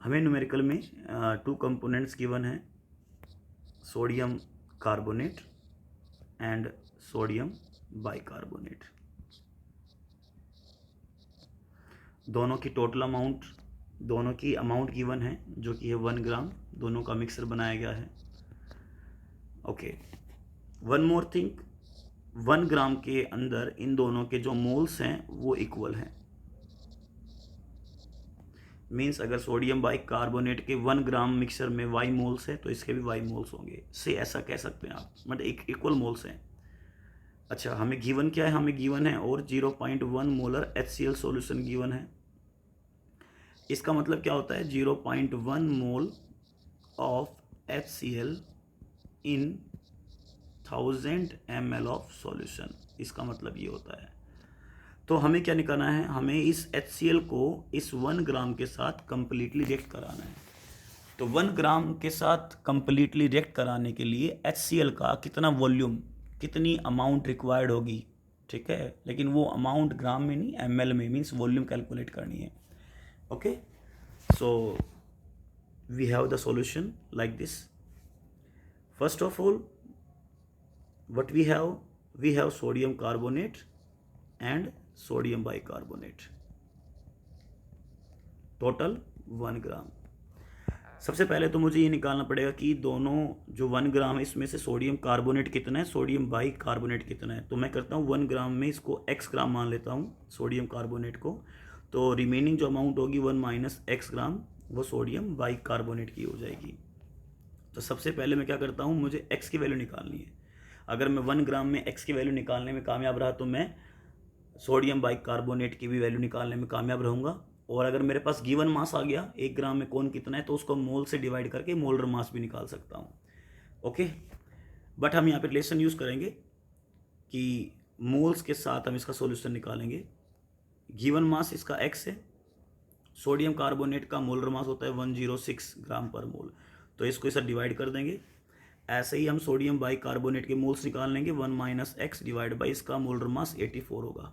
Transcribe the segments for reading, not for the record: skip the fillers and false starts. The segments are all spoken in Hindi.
हमें न्यूमेरिकल में टू कंपोनेंट्स गिवन है, sodium carbonate and sodium bicarbonate. दोनों की टोटल अमाउंट, दोनों की अमाउंट गिवन है जो कि है 1 ग्राम। दोनों का मिक्सर बनाया गया है। ओके, वन मोर थिंग, 1 ग्राम के अंदर इन दोनों के जो मोल्स हैं वो इक्वल हैं। मीन्स अगर सोडियम बाइकार्बोनेट के 1 ग्राम मिक्सर में वाई मोल्स है तो इसके भी वाई मोल्स होंगे। से ऐसा कह सकते हैं आप, मतलब एक इक्वल मोल्स हैं। अच्छा, हमें गिवन क्या है? हमें गिवन है और 0.1 मोलर HCl सॉल्यूशन गिवन है। इसका मतलब क्या होता है? 0.1 mole of HCl in 1000 ml of solution. इसका मतलब ये होता है। तो हमें क्या निकालना है? हमें इस HCl को इस 1 ग्राम के साथ कंप्लीटली रिएक्ट कराना है। तो 1 ग्राम के साथ कंप्लीटली रिएक्ट कराने के लिए HCl का कितना वॉल्यूम, कितनी अमाउंट रिक्वायर्ड होगी, ठीक है। लेकिन वो अमाउंट ग्राम में नहीं, ml में, मीन्स वॉल्यूम कैलकुलेट करनी है। Okay, so we have the solution like this. First of all, what we have sodium carbonate and sodium bicarbonate, total 1 gram. सबसे पहले तो मुझे ये निकालना पड़ेगा कि दोनों जो 1 ग्राम है इसमें से सोडियम कार्बोनेट कितना है, सोडियम बाइकार्बोनेट कितना है। तो मैं करता हूँ 1 ग्राम में इसको x ग्राम मान लेता हूँ सोडियम कार्बोनेट को। तो रिमेनिंग जो अमाउंट होगी 1 माइनस x ग्राम, वो सोडियम बाइकार्बोनेट की हो जाएगी। तो सबसे पहले मैं क्या करता हूँ, मुझे x की वैल्यू निकालनी है। अगर मैं 1 ग्राम में x की वैल्यू निकालने में कामयाब रहा तो मैं सोडियम बाइकार्बोनेट की भी वैल्यू निकालने में कामयाब रहूँगा। और अगर मेरे पास गिवन मास आ गया 1 ग्राम में कौन कितना है, तो उसको मोल से डिवाइड करके मोलर मास भी निकाल सकता हूँ। ओके, बट हम यहाँ पे रिलेशन यूज़ करेंगे कि मोल्स के साथ हम इसका सॉल्यूशन निकालेंगे। गिवन मास इसका x है, सोडियम कार्बोनेट का मोलर मास होता है 106 ग्राम पर मोल, तो इसको इसे डिवाइड कर देंगे। ऐसे ही हम सोडियम बाइकार्बोनेट के मोल्स निकाल लेंगे, 1 माइनस एक्स डिवाइड बाई इसका मोलर मास 84 होगा।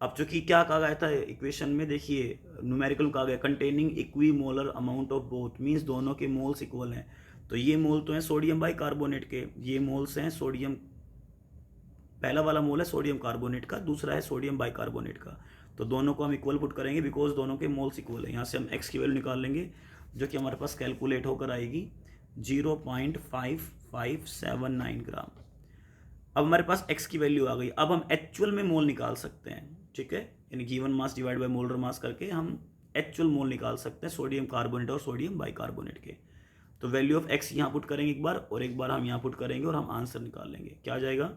अब चूंकि क्या कहा गया था इक्वेशन में, देखिए न्यूमेरिकल कहा गया containing equi molar amount of both, means दोनों के मोल्स इक्वल हैं। तो ये मोल तो हैं सोडियम बाइकार्बोनेट के, ये मोल्स हैं सोडियम, पहला वाला मोल है सोडियम कार्बोनेट का, दूसरा है सोडियम बाइकार्बोनेट का। तो दोनों को हम इक्वल पुट करेंगे बिकॉज दोनों के मोल्स इक्वल है। यहाँ से हम एक्स की वैल्यू निकाल लेंगे जो कि हमारे पास कैलकुलेट होकर आएगी 0.5579 ग्राम। अब हमारे पास x की वैल्यू आ गई। अब हम एक्चुअल में मोल निकाल सकते हैं, ठीक है। यानी given mass divide by molar mass करके हम एक्चुअल मोल निकाल सकते हैं सोडियम कार्बोनेट और सोडियम बाइकार्बोनेट के। तो वैल्यू ऑफ x यहाँ पुट करेंगे एक बार, और एक बार हम यहाँ पुट करेंगे और हम आंसर निकाल लेंगे। क्या आ जाएगा?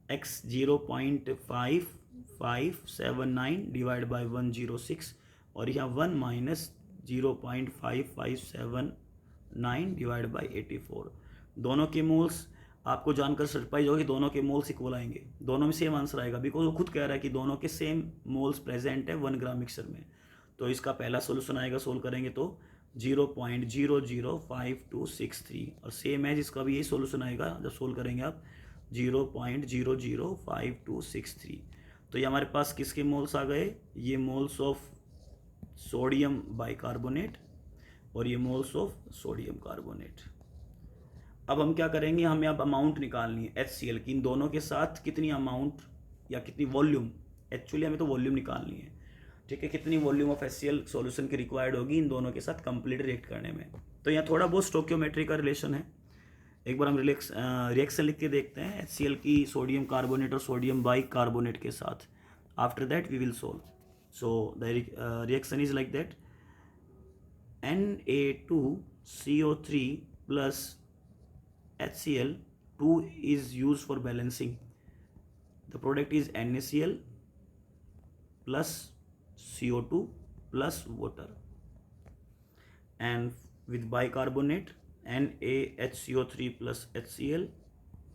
x 0.5579 डिवाइड बाई 106, और यहाँ 1 माइनस 0.5579 डिवाइड बाई 84। दोनों के मोल्स आपको जानकर सरप्राइज होगी, दोनों के मोल्स इक्वल आएंगे, दोनों में सेम आंसर आएगा बिकॉज वो खुद कह रहा है कि दोनों के सेम मोल्स प्रेजेंट है 1 ग्राम मिक्सर में। तो इसका पहला सोल्यूशन आएगा, सोल्व करेंगे तो 0.005263, और सेम है जिसका भी यही सोल्यूशन आएगा जब सोल्व करेंगे आप, 0.005263। तो ये हमारे पास किसके मोल्स आ गए? ये मोल्स ऑफ सोडियम बाइकार्बोनेट और ये मोल्स ऑफ सोडियम कार्बोनेट। अब हम क्या करेंगे, हमें अब अमाउंट निकालनी है HCl की, इन दोनों के साथ कितनी अमाउंट या कितनी वॉल्यूम, एक्चुअली हमें तो वॉल्यूम निकालनी है, ठीक है। कितनी वॉल्यूम ऑफ HCl सॉल्यूशन की रिक्वायर्ड होगी इन दोनों के साथ कंप्लीट रिएक्ट करने में। तो यहाँ थोड़ा बहुत स्टोकियोमेट्री का रिलेशन है। एक बार हम रिएक्शन लिख के देखते हैं HCl की सोडियम कार्बोनेट और सोडियम बाइकार्बोनेट के साथ। After that we will solve. So the reaction is like that, Na2CO3 plus HCl, 2 is used for balancing. The product is NaCl plus CO2 plus water, and with bicarbonate NaHCO3 plus HCl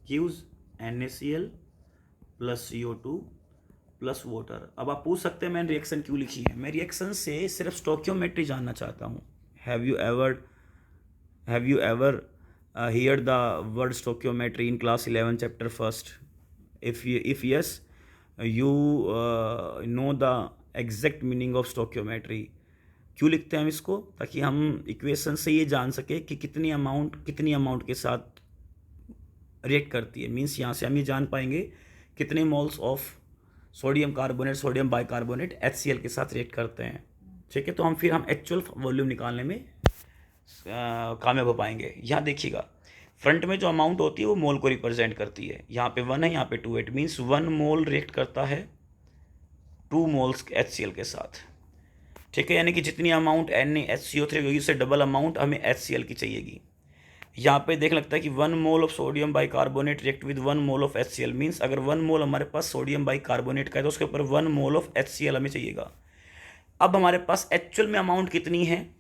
gives NaCl plus CO2 plus water. अब आप पूछ सकते हैं मैंने रिएक्शन क्यों लिखी है। मैं रिएक्शन से सिर्फ स्टोकियोमेट्री जानना चाहता हूँ। Have you ever heard the word stoichiometry in class 11 chapter 1st? If yes, you know the exact meaning of stoichiometry, क्यों लिखते हैं हम इसको? ताकि हम इक्वेशन से ये जान सके कि कितनी अमाउंट के साथ रिएक्ट करती है। मीन्स यहाँ से हम ये जान पाएंगे कितने moles of sodium carbonate, sodium bicarbonate HCl के साथ रिएक्ट करते हैं। ठीक है, तो हम एक्चुअल वॉल्यूम निकालने में कामयाब हो पाएंगे। यहाँ देखिएगा, फ्रंट में जो अमाउंट होती है वो मोल को रिप्रेजेंट करती है। यहाँ पे 1 है, यहाँ पे 2 है। इट मीन्स 1 मोल रिएक्ट करता है 2 मोल्स HCl के साथ। ठीक है, यानी कि जितनी अमाउंट NaHCO3 होगी उससे डबल अमाउंट हमें HCl की चाहिएगी। यहाँ पे देख लगता है कि 1 mole of sodium bicarbonate react with 1 mole of HCl। Means अगर 1 मोल हमारे पास सोडियम बाइकार्बोनेट का है तो उसके ऊपर 1 मोल ऑफ HCl हमें चाहिएगा। अब हमारे पास एक्चुअल में अमाउंट कितनी है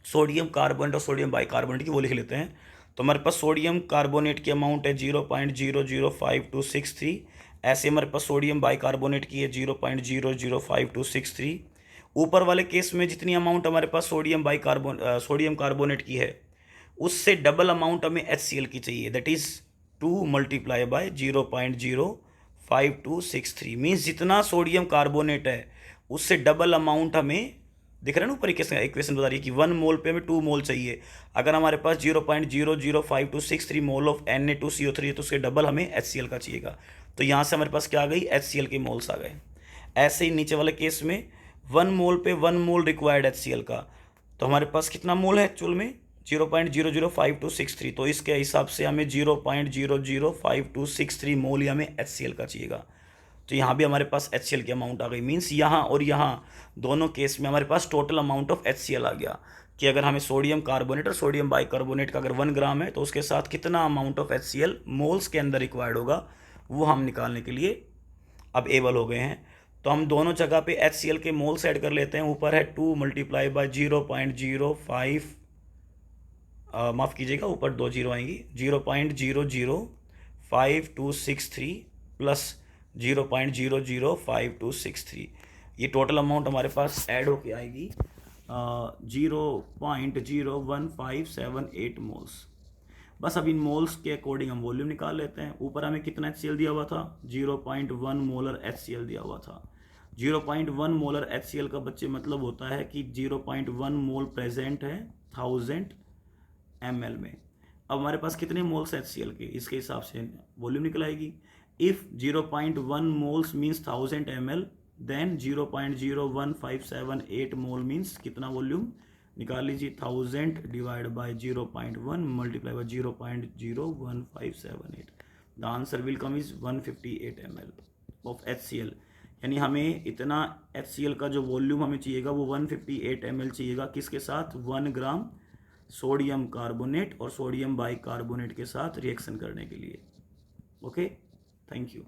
सोडियम कार्बोनेट और सोडियम बाइकार्बोनेट की, वो लिख लेते हैं। तो हमारे पास सोडियम कार्बोनेट की अमाउंट है 0.005263। ऐसे हमारे पास सोडियम बाइकार्बोनेट की है 0.005263। ऊपर वाले केस में जितनी अमाउंट हमारे पास सोडियम कार्बोनेट की है उससे डबल अमाउंट हमें HCl की चाहिए, that is 2 multiply by 0.05263। Means जितना सोडियम कार्बोनेट है उससे डबल अमाउंट हमें, दिख रहा है ना ऊपर इक्वेशन बता रही है कि 1 मोल पे हमें 2 मोल चाहिए। अगर हमारे पास 0.005263 मोल ऑफ Na2CO3 है तो उसके डबल हमें HCl का चाहिएगा। तो यहाँ से हमारे पास क्या आ गई, HCl के मोल्स आ गए। ऐसे ही नीचे वाले केस में 1 मोल पे 1 मोल रिक्वायर्ड HCl का, तो हमारे पास कितना मोल है एक्चुअल में 0.005263। तो इसके हिसाब से हमें 0.005263 मोल ही हमें HCl का चाहिएगा। तो यहाँ भी हमारे पास HCl की अमाउंट आ गई। मीन्स यहाँ और यहाँ दोनों केस में हमारे पास टोटल अमाउंट ऑफ HCl आ गया कि अगर हमें सोडियम कार्बोनेट और सोडियम बाइकार्बोनेट का अगर 1 ग्राम है तो उसके साथ कितना अमाउंट ऑफ HCl मोल्स के अंदर रिक्वायर्ड होगा, वो हम निकालने के लिए अब एबल हो गए हैं। तो हम दोनों जगह पे HCl के मोल्स ऐड कर लेते हैं। ऊपर है 2 मल्टीप्लाई बाय 0.05, माफ़ कीजिएगा ऊपर 2 जीरो आएंगी, 0.005263 प्लस 0.005263। ये टोटल अमाउंट हमारे पास ऐड होके आएगी 0.01578 मोल्स। बस अब इन मोल्स के अकॉर्डिंग हम वॉल्यूम निकाल लेते हैं। ऊपर हमें कितना HCl दिया हुआ था, 0.1 मोलर HCl दिया हुआ था। 0.1 मोलर HCl का बच्चे मतलब होता है कि 0.1 मोल प्रेजेंट है 1000 ml में। अब हमारे पास कितने मोल्स HCl के, इसके हिसाब से वॉल्यूम निकल आएगी। If 0.1 moles means 1000 ml, then 0.01578 mole means कितना वॉल्यूम, निकाल लीजिए 1000 divide by 0.1 multiply by 0.01578। The answer will come is 158 ml of HCl। यानी हमें इतना HCl का जो वॉल्यूम हमें चाहिएगा वो 158 ml चाहिएगा। किसके साथ, 1 ग्राम सोडियम कार्बोनेट और सोडियम बाइकार्बोनेट के साथ रिएक्शन करने के लिए। Okay, thank you.